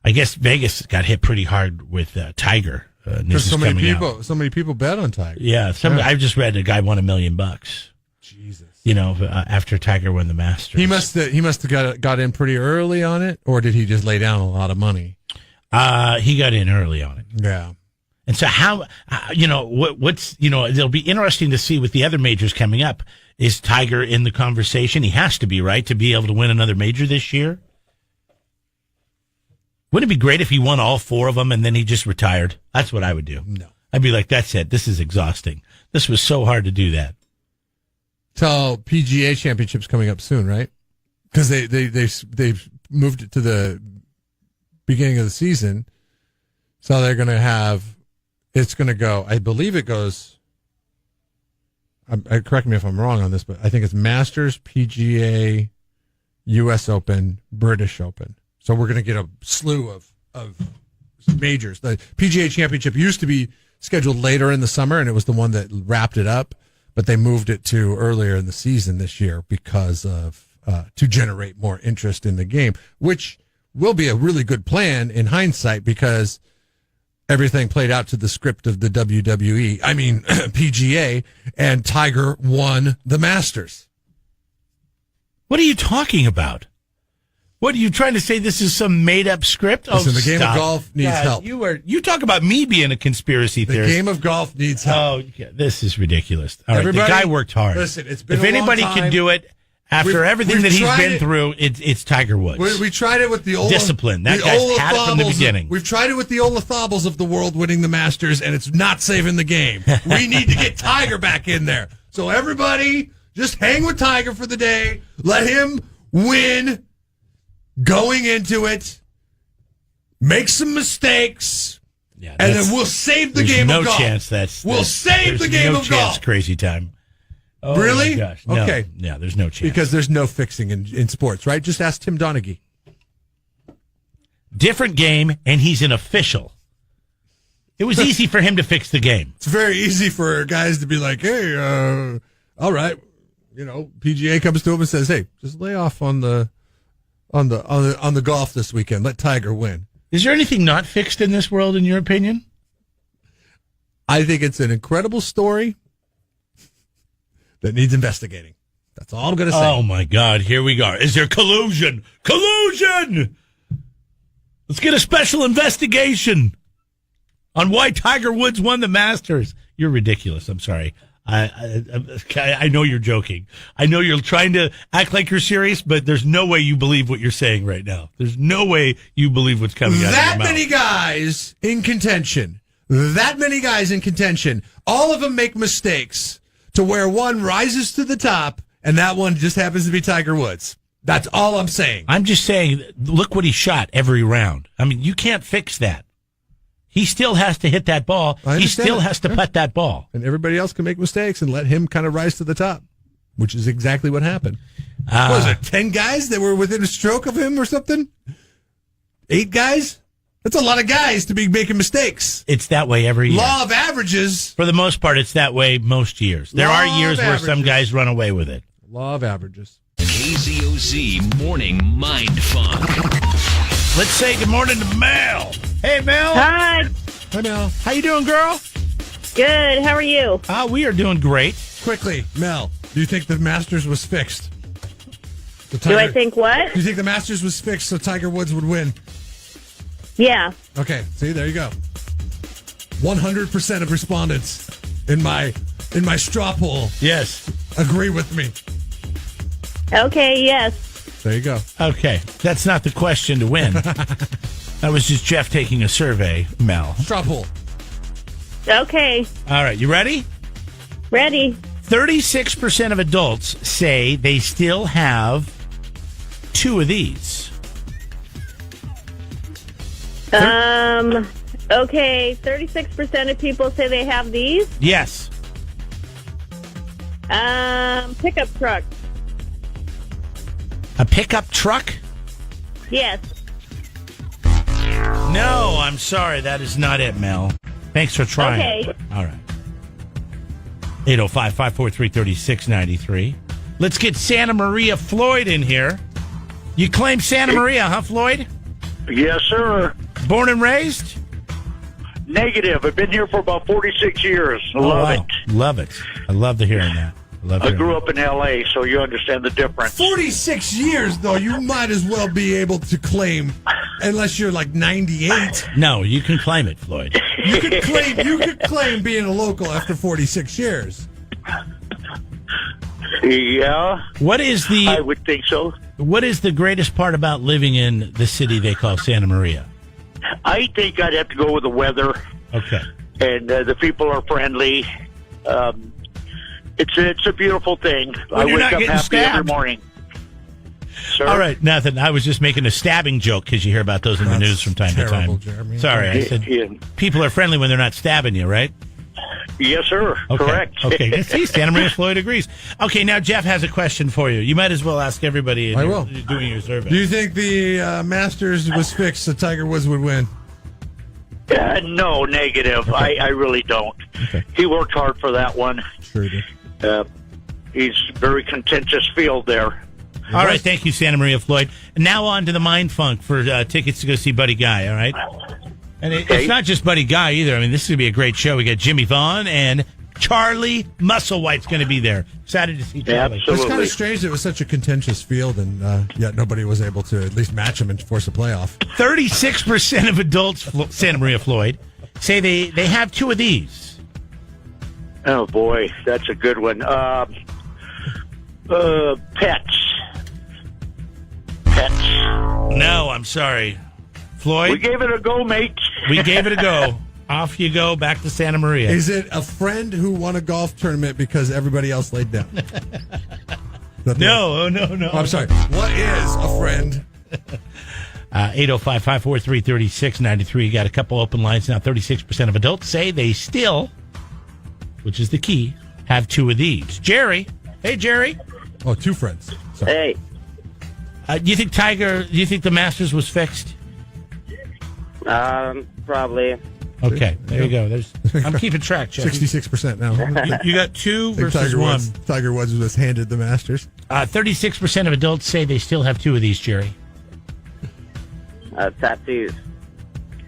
I guess Vegas got hit pretty hard with Tiger. Because so many people bet on Tiger. Yeah, I've just read a guy won $1 million. Jesus. After Tiger won the Masters. He must have got in pretty early on it, or did he just lay down a lot of money? He got in early on it. Yeah. And so it'll be interesting to see with the other majors coming up. Is Tiger in the conversation? He has to be, right, to be able to win another major this year? Wouldn't it be great if he won all 4 of them and then he just retired? That's what I would do. No. I'd be like, that's it. This is exhausting. This was so hard to do that. So PGA Championship's coming up soon, right? Because they've moved it to the beginning of the season. So they're going to have, it's going to go, I believe it goes, correct me if I'm wrong on this, but I think it's Masters, PGA, U.S. Open, British Open. So we're going to get a slew of majors. The PGA Championship used to be scheduled later in the summer, and it was the one that wrapped it up, but they moved it to earlier in the season this year because of to generate more interest in the game, which will be a really good plan in hindsight because everything played out to the script of the WWE, PGA, and Tiger won the Masters. What are you talking about? What are you trying to say? This is some made-up script? Listen, the game of golf needs help. You talk about me being a conspiracy theorist. The game of golf needs help. Oh, yeah, this is ridiculous. All right, the guy worked hard. Listen, it's been if a long anybody time. can do it after everything that he's been through, it's Tiger Woods. We tried it with the old discipline. That guy's had it from the beginning. We've tried it with the Olafabels of the world winning the Masters, and it's not saving the game. We need to get Tiger back in there. So everybody, just hang with Tiger for the day. Let him win. Going into it, make some mistakes, and then we'll save the game of golf. We'll save the game of golf. Crazy time. Oh, really? My gosh. No, okay. Yeah, there's no chance. Because there's no fixing in sports, right? Just ask Tim Donaghy. Different game, and he's an official. It was easy for him to fix the game. It's very easy for guys to be like, hey, all right. PGA comes to him and says, hey, just lay off on the golf this weekend. Let Tiger win. Is there anything not fixed in this world, in your opinion? I think it's an incredible story that needs investigating. That's all I'm going to say. Oh, my God. Here we go. Is there collusion? Collusion! Let's get a special investigation on why Tiger Woods won the Masters. You're ridiculous. I'm sorry. I know you're joking. I know you're trying to act like you're serious, but there's no way you believe what you're saying right now. There's no way you believe what's coming out of your mouth. That many guys in contention. All of them make mistakes to where one rises to the top, and that one just happens to be Tiger Woods. That's all I'm saying. I'm just saying, look what he shot every round. I mean, you can't fix that. He still has to hit that ball. He still has to putt that ball. And everybody else can make mistakes and let him kind of rise to the top, which is exactly what happened. What was it, 10 guys that were within a stroke of him or something? 8 guys? That's a lot of guys to be making mistakes. It's that way every year. Law of averages. For the most part, it's that way most years. There are years where some guys run away with it. Law of averages. KZOZ Morning Mind Fun. Let's say good morning to Mel. Hey, Mel. Hi. Hi, Mel. How you doing, girl? Good. How are you? We are doing great. Quickly, Mel, do you think the Masters was fixed? Do I think what? Do you think the Masters was fixed so Tiger Woods would win? Yeah. Okay, see, there you go. 100% of respondents in my straw poll. Yes. Agree with me. Okay, yes. There you go. Okay, that's not the question to win. That was just Jeff taking a survey, Mel. Straw poll. Okay. All right, you ready? Ready. 36% of adults say they still have 2 of these. Okay, 36% of people say they have these. Yes. Pickup truck. A pickup truck? Yes. No, I'm sorry. That is not it, Mel. Thanks for trying. Okay. All right. 805-543-3693. Let's get Santa Maria Floyd in here. You claim Santa Maria, huh, Floyd? Yes, sir. Born and raised? Negative. I've been here for about 46 years. Love it. Love it. I love to hearing that. I grew up in L.A., so you understand the difference. 46 years, though, you might as well be able to claim, unless you're like 98. No, you can claim it, Floyd. You could claim being a local after 46 years. Yeah, What is I would think so. What is the greatest part about living in the city they call Santa Maria? I think I'd have to go with the weather, Okay. and the people are friendly. It's a beautiful thing. I you're wake not up getting happy every stabbed. morning. Sir? All right, nothing. I was just making a stabbing joke because you hear about those in the That's news from time to terrible, time. Jeremy. Sorry, I said Yeah. people are friendly when they're not stabbing you, right? Yes, sir. Okay. Correct. Okay. See, Santa Maria Floyd agrees. Okay, now Jeff has a question for you. You might as well ask everybody I will. doing your survey. Do you think the Masters was fixed so Tiger Woods would win? No, negative. I really don't. Okay. He worked hard for that one. Sure did. He's very contentious field there. All right, thank you, Santa Maria Floyd. Now on to the Mind Funk for tickets to go see Buddy Guy, all right? And it's not just Buddy Guy either. I mean, this is going to be a great show. We got Jimmy Vaughn and Charlie Musselwhite's going to be adults. Excited to see Charlie. Absolutely. It's kind of strange that it was such a contentious field, and yet nobody was able to at least match him and force a playoff. 36% of adults, Santa Maria Floyd, say they have two of these. Oh, boy. That's a good one. Pets. Pets. No, I'm sorry. Floyd, We gave it a go, mate. we gave it a go. Off you go, back to Santa Maria. Is it a friend who won a golf tournament because everybody else laid down? No. Oh, I'm sorry. What is a friend? 805-543-3693. You got a couple open lines now. 36% of adults say they still, which is the key, have two of these. Jerry. Hey, Jerry. Oh, two friends. Sorry. Hey. Do you think the Masters was fixed? Probably. Okay, there you go. I'm keeping track, Jeff. 66% now. You got two I think versus one. Tiger Woods was handed the Masters. 36% of adults say they still have two of these, Jerry. Tattoos.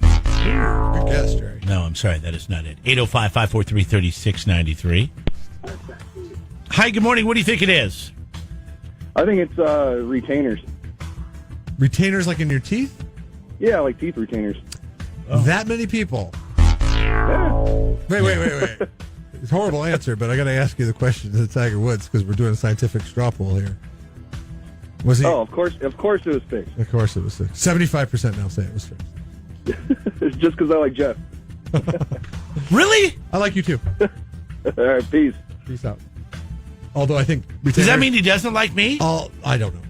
Good guess, Jerry. No, I'm sorry. That is not it. 805-543-3693. Hi, good morning. What do you think it is? I think it's retainers. Retainers like in your teeth? Yeah, like teeth retainers. That many people? Yeah. Wait. It's a horrible answer, but I got to ask you the question to Tiger Woods because we're doing a scientific straw poll here. Was he? Oh, of course it was fixed. Of course it was fixed. 75% now say it was fixed. It's just because I like Jeff. Really? I like you too. All right, peace. Peace out. Although I think Does that mean he doesn't like me? I don't know.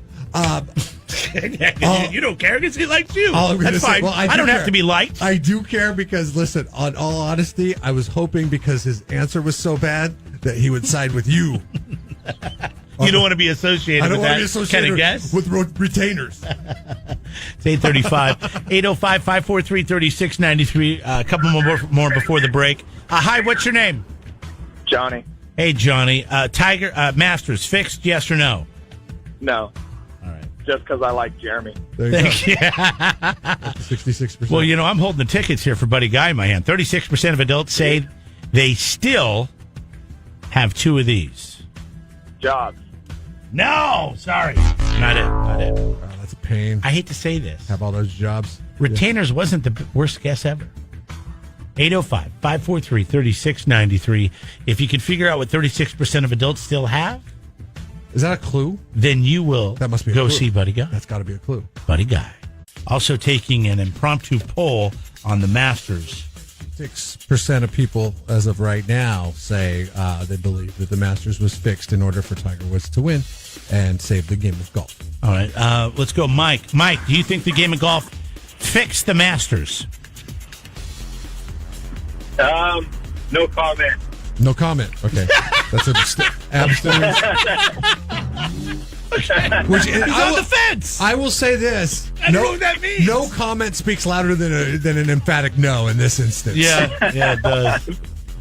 You don't care because he likes you. All I'm gonna That's say- fine. well, I I do don't have care. to be liked. I do care because, listen, on all honesty, I was hoping because his answer was so bad that he would side with you. You don't want to be associated I don't with want to be that associated kind of guess? with retainers. It's 8:35. 805-543-3693. A couple more before the break. Hi, what's your name? Johnny. Hey, Johnny. Tiger Masters fixed? Yes or no? No. All right. Just because I like Jeremy. There you Thank you. go. 66%. Well, I'm holding the tickets here for Buddy Guy in my hand. 36% of adults say they still have two of these. Jobs. No, sorry. Not it. Wow, that's a pain. I hate to say this. Have all those jobs. Retainers wasn't the worst guess ever. 805-543-3693. If you can figure out what 36% of adults still have, Is that a clue? then you will That must be a go clue. see Buddy Guy. That's got to be a clue. Buddy Guy. Also taking an impromptu poll on the Masters. 6% of people, as of right now, say they believe that the Masters was fixed in order for Tiger Woods to win and save the game of golf. All right, let's go. Mike, do you think the game of golf fixed the Masters? No comment. No comment. Okay. That's abstinence. Which He's on the fence. I will say this. I don't know what that means. No comment speaks louder than an emphatic no in this instance. Yeah, it does.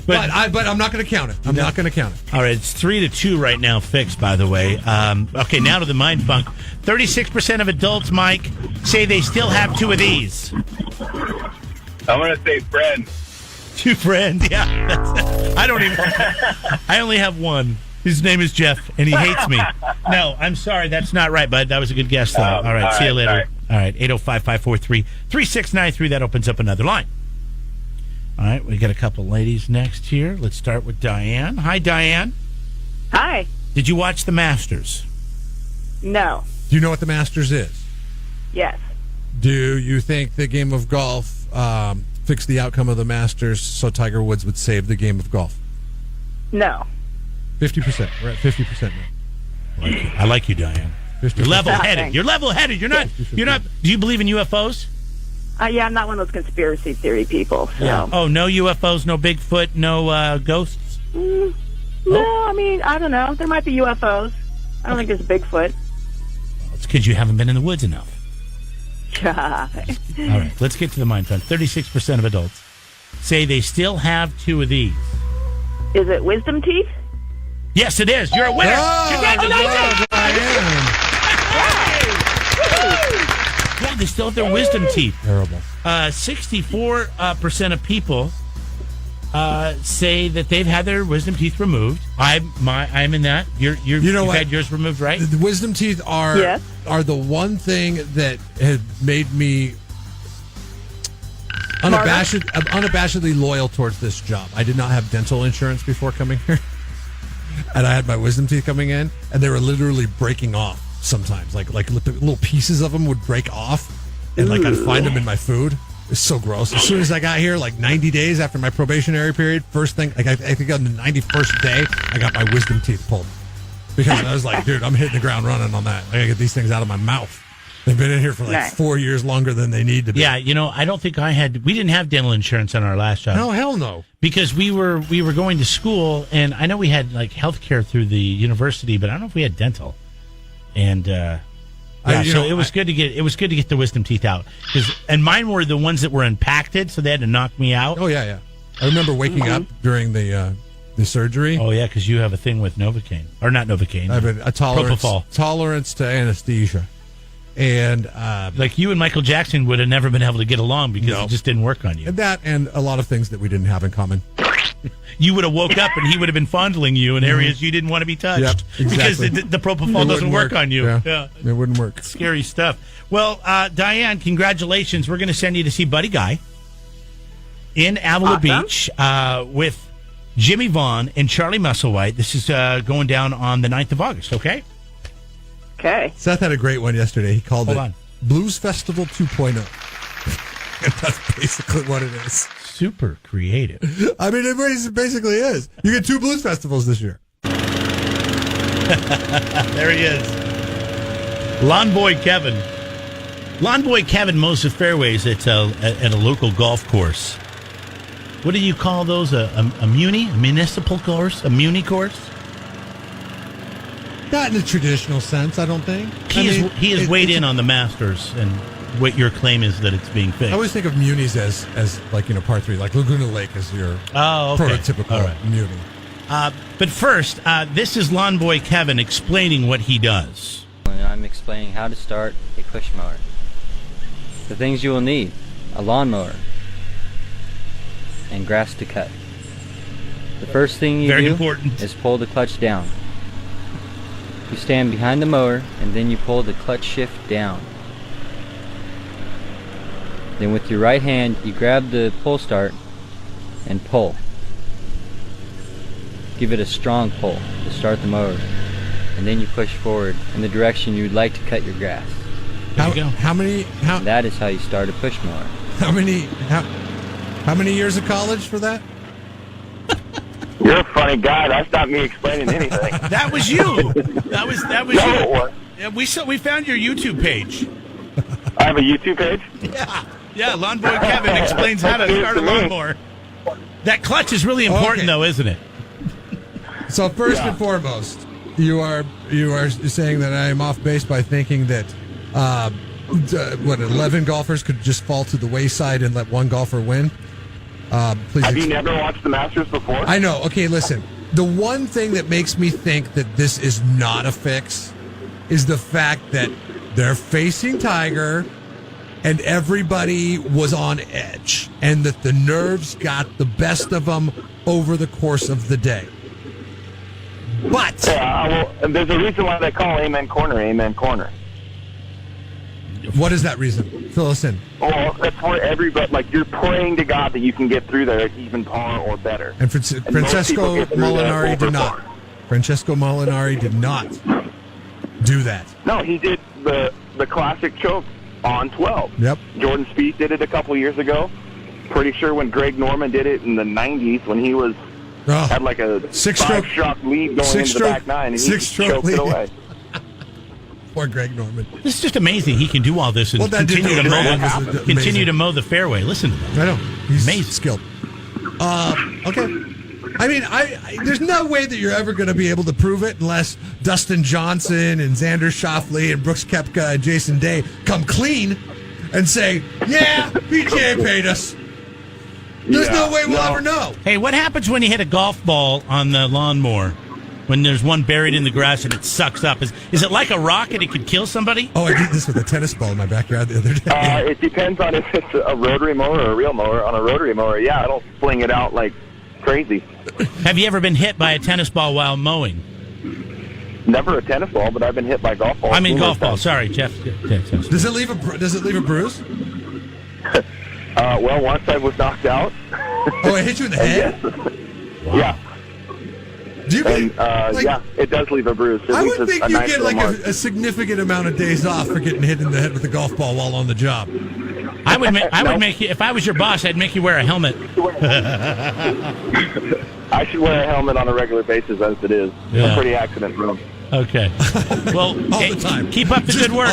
But I'm not going to count it. I'm not going to count it. All right, it's 3-2 right now, fixed, by the way. Okay, now to the mind funk. 36% of adults, Mike, say they still have two of these. I'm going to say friend. Two friends, yeah. I only have one. His name is Jeff, and he hates me. No, I'm sorry, that's not right, bud. That was a good guess, though. All right, see you later. All right, 805-543-3693. That opens up another line. All right, we got a couple ladies next here. Let's start with Diane. Hi, Diane. Hi. Did you watch the Masters? No. Do you know what the Masters is? Yes. Do you think the game of golf fixed the outcome of the Masters so Tiger Woods would save the game of golf? No. 50%. We're at 50% now. I like you, Diane. 50%. You're level-headed. Thanks. You're level-headed. You're not. Do you believe in UFOs? Yeah, I'm not one of those conspiracy theory people. So. Yeah. Oh, no UFOs, no Bigfoot, no ghosts? No, I mean, I don't know. There might be UFOs. I don't think there's Bigfoot. It's because you haven't been in the woods enough. All All right, let's get to the mind funk. 36% of adults say they still have two of these. Is it wisdom teeth? Yes, it is. You're a winner. Congratulations. Yeah, they still have their wisdom teeth. Terrible. 64% of people say that they've had their wisdom teeth removed. I'm in that. You've had yours removed, right? The wisdom teeth are the one thing that has made me unabashedly loyal towards this job. I did not have dental insurance before coming here, and I had my wisdom teeth coming in, and they were literally breaking off sometimes. Like little pieces of them would break off, and I'd find them in my food. It's so gross. As soon as I got here, 90 days after my probationary period, first thing, I think on the 91st day, I got my wisdom teeth pulled. Because I was like, dude, I'm hitting the ground running on that. I gotta get these things out of my mouth. They've been in here for 4 years longer than they need to be. Yeah, I don't think we didn't have dental insurance on our last job. No, hell no. Because we were going to school, and I know we had health care through the university, but I don't know if we had dental. And so it was good to get the wisdom teeth out. And mine were the ones that were impacted, so they had to knock me out. Oh yeah. I remember waking up during the surgery. Oh yeah, because you have a thing with Novocaine, or not Novocaine. I have a Propofol. tolerance to anesthesia, and you and Michael Jackson would have never been able to get along because it just didn't work on you. That and a lot of things that we didn't have in common. You would have woke up and he would have been fondling you in areas you didn't want to be touched. Yep, exactly. Because the propofol doesn't work on you. Yeah, it wouldn't work. Scary stuff. Well, Diane, congratulations. We're going to send you to see Buddy Guy in Avila Beach with Jimmy Vaughn and Charlie Musselwhite. This is going down on the 9th of August, okay? Okay. Seth had a great one yesterday. He called Hold it on. Blues Festival 2.0. And that's basically what it is. Super creative. I mean, it basically is. You get 2 blues festivals this year. There he is. Lawn Boy Kevin. Lawn Boy Kevin mows the fairways at a local golf course. What do you call those? A muni? A municipal course? A muni course? Not in the traditional sense, I don't think. He is weighed in on the Masters, and what your claim is that it's being fixed. I always think of munis as par 3, like Laguna Lake is your prototypical muni. But first, this is Lawn Boy Kevin explaining what he does. I'm explaining how to start a push mower. The things you will need: a lawnmower and grass to cut. The first thing you do is pull the clutch down. You stand behind the mower and then you pull the clutch shift down. Then with your right hand you grab the pull start and pull. Give it a strong pull to start the mower, and then you push forward in the direction you would like to cut your grass. That is how you start a push mower. How many years of college for that? You're a funny guy. That's not me explaining anything. That was you. That was you. Yeah, we found your YouTube page. I have a YouTube page? Yeah. Lawn Boy Kevin explains how to start a lawnmower. That clutch is really important, though, isn't it? So first and foremost, you are saying that I am off base by thinking that 11 golfers could just fall to the wayside and let one golfer win. Please. Have you never watched the Masters before? I know. Okay, listen. The one thing that makes me think that this is not a fix is the fact that they're facing Tiger and everybody was on edge and that the nerves got the best of them over the course of the day. But Well, there's a reason why they call Amen Corner. what is that reason? Fill us in. Well, that's where everybody, like, you're praying to God that you can get through there at even par or better. And most people Francesco get through that Molinari over did not. par. Francesco Molinari did not do that. No, he did the classic choke on 12. Yep. Jordan Spieth did it a couple years ago. Pretty sure when Greg Norman did it in the 90s when he was had like a six-stroke five-shot lead going into the back nine, and he choked it away. Poor Greg Norman. This is just amazing. He can do all this and continue to mow the fairway. Listen to that. I know. He's amazing. Skilled. Okay. I mean, I there's no way that you're ever going to be able to prove it unless Dustin Johnson and Xander Schauffele and Brooks Koepka and Jason Day come clean and say, yeah, PGA paid us. There's no way we'll ever know. Hey, what happens when you hit a golf ball on the lawnmower? When there's one buried in the grass and it sucks up? Is it like a rocket? It could kill somebody? Oh, I did this with a tennis ball in my backyard the other day. It depends on if it's a rotary mower or a real mower. On a rotary mower, yeah, I don't fling it out like crazy. Have you ever been hit by a tennis ball while mowing? Never a tennis ball, but I've been hit by golf balls. I mean golf ball. Sorry, Jeff. Does it leave a bruise? Well, once I was knocked out. Oh, it hit you in the head? Wow. Yeah. Do you and, yeah, it does leave a bruise. I would think you get like a significant amount of days off for getting hit in the head with a golf ball while on the job. I would make you, if I was your boss, I'd make you wear a helmet. I should wear a helmet on a regular basis as it is. Yeah. I'm pretty accident prone. Okay. Well, all the time. Keep up the good work.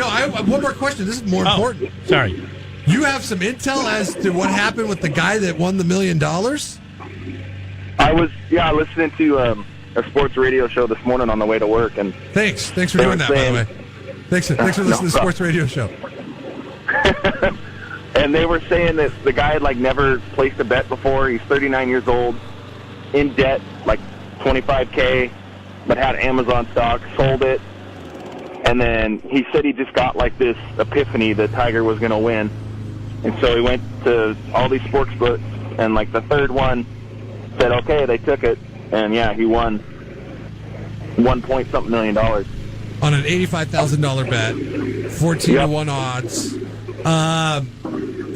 I have one more question. This is more important. Sorry. You have some intel as to what happened with the guy that won the $1 million? I was, listening to a sports radio show this morning on the way to work, and thanks for doing that. By the way, thanks for listening to the sports radio show. And they were saying that the guy had like never placed a bet before. He's 39 years old, in debt, like $25K, but had Amazon stock, sold it, and then he said he just got like this epiphany that Tiger was going to win, and so he went to all these sports books, and like the third one said, okay, they took it, and yeah, he won $1.something million on an $85,000 bet, 14-1 odds.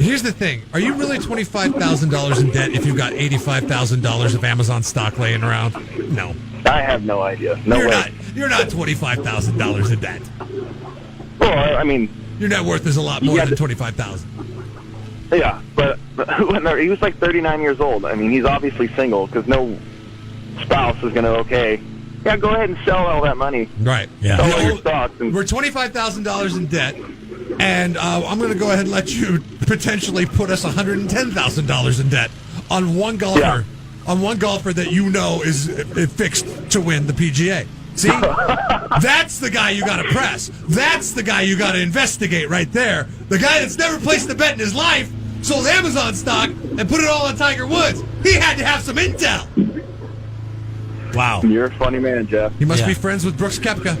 Here's the thing: are you really $25,000 in debt if you've got $85,000 of Amazon stock laying around? No, I have no idea. You're way. You're not $25,000 in debt. Well, I mean, your net worth is a lot more than $25,000. Yeah, but he was like 39 years old. I mean, he's obviously single because no spouse is going to, go ahead and sell all that money. Right. Yeah. Sell all your stocks. We're $25,000 in debt, and I'm going to go ahead and let you potentially put us $110,000 in debt on one golfer. Yeah. On one golfer that you know is fixed to win the PGA. See? That's the guy you got to press. That's the guy you got to investigate right there. The guy that's never placed a bet in his life, sold Amazon stock, and put it all on Tiger Woods. He had to have some intel. Wow. You're a funny man, Jeff. He must be friends with Brooks Koepka.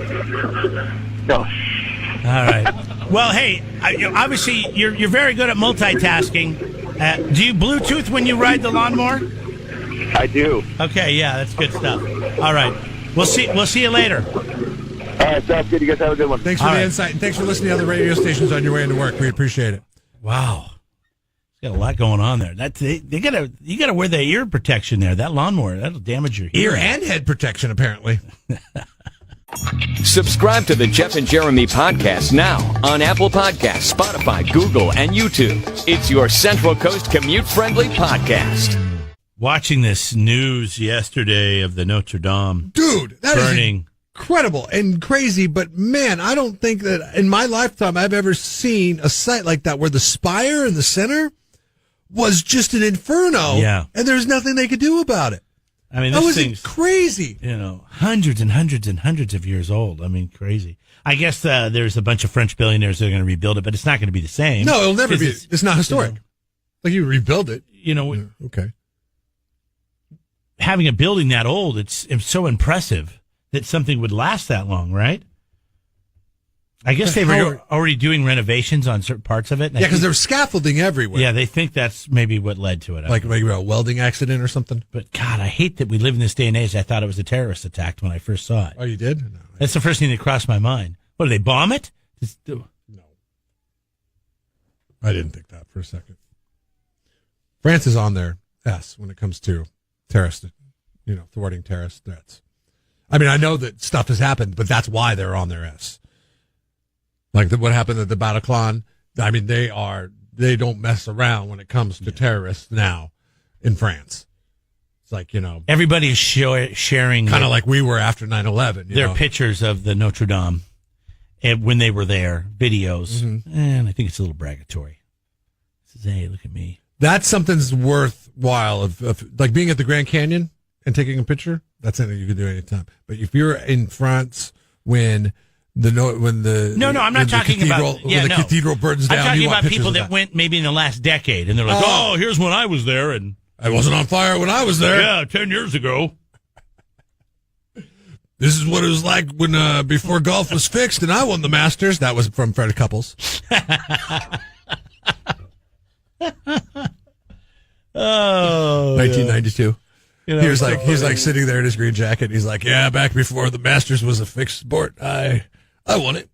No. All right. Well, hey, obviously you're very good at multitasking. Do you Bluetooth when you ride the lawnmower? I do. Okay, yeah, that's good stuff. All right. We'll see you later. All right, sounds good. You guys have a good one. Thanks for the insight, and thanks for listening to other radio stations on your way into work. We appreciate it. Wow. Got a lot going on there. You gotta wear the ear protection there. That lawnmower, that'll damage your ear and head protection, apparently. Subscribe to the Jeff and Jeremy podcast now on Apple Podcasts, Spotify, Google, and YouTube. It's your Central Coast commute-friendly podcast. Watching this news yesterday of the Notre Dame, dude, that burning. Is incredible and crazy, but man, I don't think that in my lifetime I've ever seen a site like that where the spire in the center was just an inferno. Yeah, and there's nothing they could do about it. I mean, that was crazy. Hundreds and hundreds and hundreds of years old. I mean, crazy. I guess there's a bunch of French billionaires that are going to rebuild it, but it's not going to be the same. No, it'll never be. It's not historic. Like you rebuild it. Okay. Having a building that old, it's so impressive that something would last that long, right? I guess they were already doing renovations on certain parts of it. Yeah, because there's scaffolding everywhere. Yeah, they think that's maybe what led to it. Like maybe a welding accident or something. But God, I hate that we live in this day and age. I thought it was a terrorist attack when I first saw it. Oh, you did? No. That's the first thing that crossed my mind. What, did they bomb it? No. I didn't think that for a second. France is on their S when it comes to terrorist, thwarting terrorist threats. I mean, I know that stuff has happened, but that's why they're on their S. Like what happened at the Bataclan. I mean, they don't mess around when it comes to terrorists now in France. It's like, everybody's sharing kind of like we were after 9/11. Their pictures of the Notre Dame and when they were there, videos. Mm-hmm. And I think it's a little bragatory. It says, hey, look at me. That's something's worthwhile of like being at the Grand Canyon and taking a picture. That's something you can do anytime. But if you're in France when I'm not talking about the cathedral burns down. I'm talking about people that went maybe in the last decade, and they're like, "Oh, here's when I was there, and I wasn't on fire when I was there." Yeah, 10 years ago. This is what it was like when before golf was fixed, and I won the Masters. That was from Fred Couples. Oh, 1992. He's like sitting there in his green jacket. He's like, "Yeah, back before the Masters was a fixed sport, I won it."